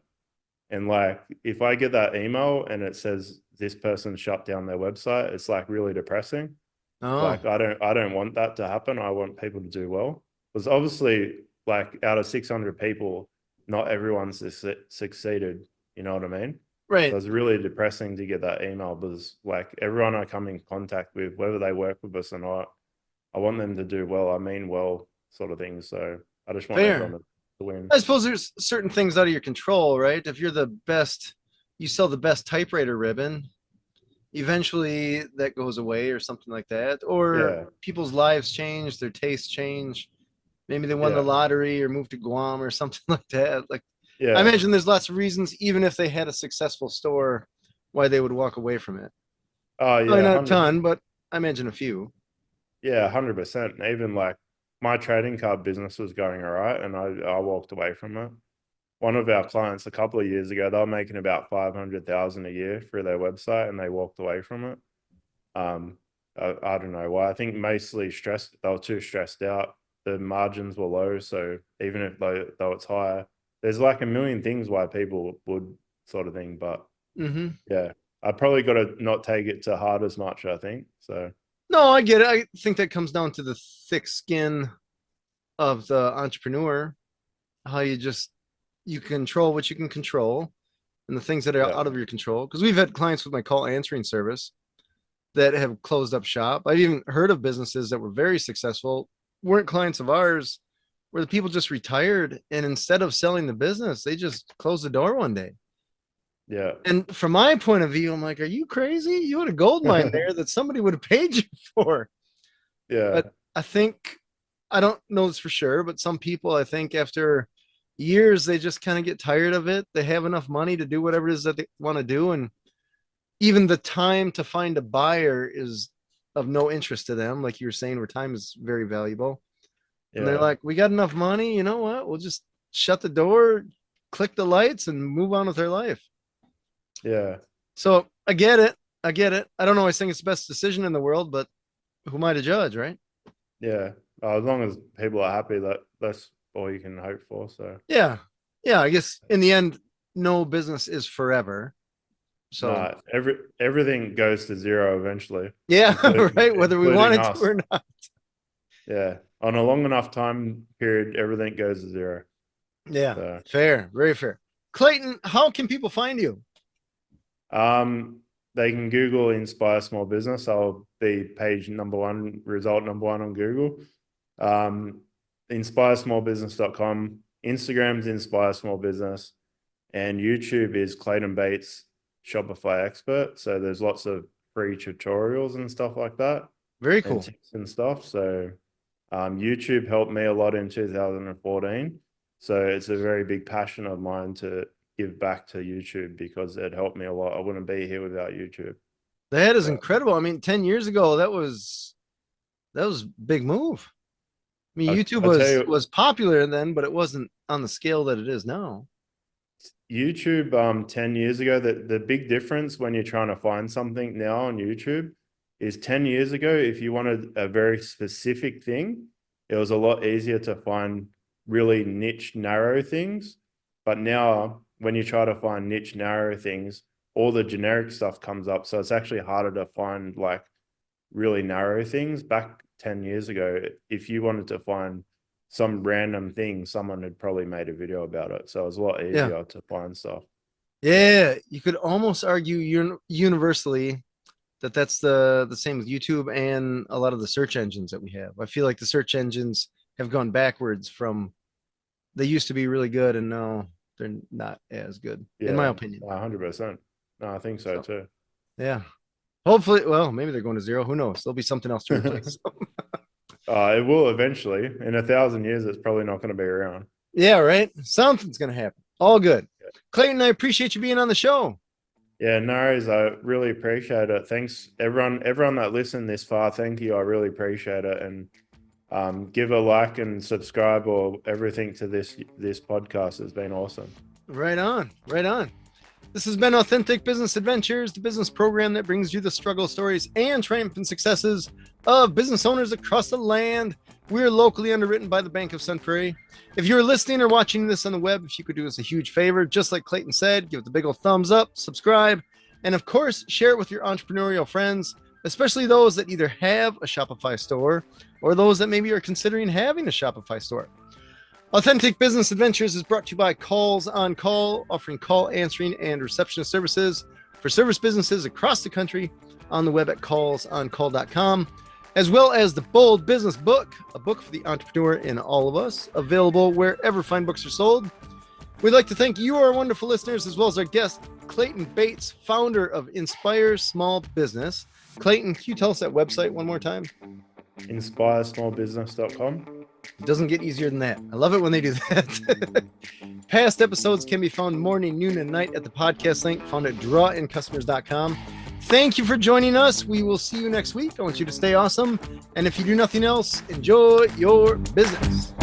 And like, if I get that email and it says this person shut down their website, it's like really depressing. Oh, Like, I don't want that to happen. I want people to do well. Because obviously, like out of 600 people, not everyone's succeeded. You know what I mean? So right. it's really depressing to get that email, because like everyone I come in contact with, whether they work with us or not, I want them to do well. I mean well, sort of thing. So I just want everyone Fair. to win. I suppose there's certain things out of your control, right? If you're the best, you sell the best typewriter ribbon, eventually that goes away or something like that. Or Yeah, people's lives change, their tastes change. Maybe they won the yeah, lottery or moved to Guam or something like that. Like, I yeah. imagine there's lots of reasons, even if they had a successful store, why they would walk away from it. Oh Probably yeah, not a 100. ton, but I imagine a few. Yeah, 100%. Even like my trading card business was going all right, and I walked away from it. One of our clients a couple of years ago, they were making about 500,000 a year through their website, and they walked away from it. I don't know why. I think mostly stressed. They were too stressed out. The margins were low, so even if though it's higher, there's like a million things why people would sort of thing. But yeah, I probably got to not take it to heart as much, I think. So No, I get it. I think that comes down to the thick skin of the entrepreneur, how you control what you can control and the things that are yeah, out of your control. Because we've had clients with my call answering service that have closed up shop. I've even heard of businesses that were very successful, weren't clients of ours, where the people just retired and instead of selling the business, they just closed the door one day. yeah, And from my point of view, I'm like, are you crazy? You had a gold mine there that somebody would have paid you for. yeah, But I think, I don't know this for sure, but some people, I think after years, they just kind of get tired of it. They have enough money to do whatever it is that they want to do. And even the time to find a buyer is of no interest to them. Like you were saying, where time is very valuable. And they're yeah, like, we got enough money. You know what? We'll just shut the door, click the lights, and move on with their life. yeah, So I get it. I get it. I don't always think it's the best decision in the world, but who am I to judge, right? yeah. As long as people are happy, that's all you can hope for. So Yeah. Yeah. I guess in the end, no business is forever. So no, everything goes to zero eventually, yeah, including right. Whether we want including it to us. or not. Yeah, on a long enough time period, everything goes to zero. Yeah. So, Fair. Very fair. Clayton, how can people find you? they can Google Inspire Small Business. I'll be page number one, result number one on Google. InspireSmallBusiness.com. Instagram's Inspire Small Business, and YouTube is Clayton Bates Shopify Expert. So there's lots of free tutorials and stuff like that, Very and cool. tips and stuff. So YouTube helped me a lot in 2014. So it's a very big passion of mine to give back to YouTube because it helped me a lot. I wouldn't be here without YouTube. That is So incredible. I mean, 10 years ago, that was big move. I mean, YouTube I tell was you, was popular then, but it wasn't on the scale that it is now. YouTube 10 years ago, the big difference when you're trying to find something now on YouTube is 10 years ago, if you wanted a very specific thing, it was a lot easier to find really niche, narrow things. But now when you try to find niche, narrow things, all the generic stuff comes up. So it's actually harder to find like really narrow things. Back 10 years ago, if you wanted to find some random thing, someone had probably made a video about it. So it was a lot Yeah. easier to find stuff. Yeah, you could almost argue universally that that's the same with YouTube and a lot of the search engines that we have. I feel like the search engines have gone backwards from they used to be really good and now they're not as good, in my Yeah, opinion. 100%. No, I think so So too. yeah. Hopefully, well, maybe they're going to zero. Who knows? There'll be something else to replace. It will eventually. In 1,000 years, it's probably not going to be around. Yeah, right. Something's gonna happen. All good. Clayton, I appreciate you being on the show. Yeah, no worries. I really appreciate it. Thanks, everyone that listened this far. Thank you. I really appreciate it. And give a like and subscribe or everything to this podcast has been awesome. Right on, right on. This has been Authentic Business Adventures, the business program that brings you the struggle stories and triumphant successes of business owners across the land. We're locally underwritten by the Bank of Sun Prairie. If you're listening or watching this on the web, if you could do us a huge favor, just like Clayton said, give it the big old thumbs up, subscribe, and of course, share it with your entrepreneurial friends, especially those that either have a Shopify store or those that maybe are considering having a Shopify store. Authentic Business Adventures is brought to you by Calls on Call, offering call answering and receptionist services for service businesses across the country on the web at callsoncall.com, as well as the Bold Business Book, a book for the entrepreneur in all of us, available wherever fine books are sold. We'd like to thank you, our wonderful listeners, as well as our guest, Clayton Bates, founder of Inspire Small Business. Clayton, can you tell us that website one more time? InspireSmallBusiness.com. It doesn't get easier than that. I love it when they do that. Past episodes can be found morning, noon, and night at the podcast link found at drawincustomers.com. Thank you for joining us. We will see you next week. I want you to stay awesome. And if you do nothing else, enjoy your business.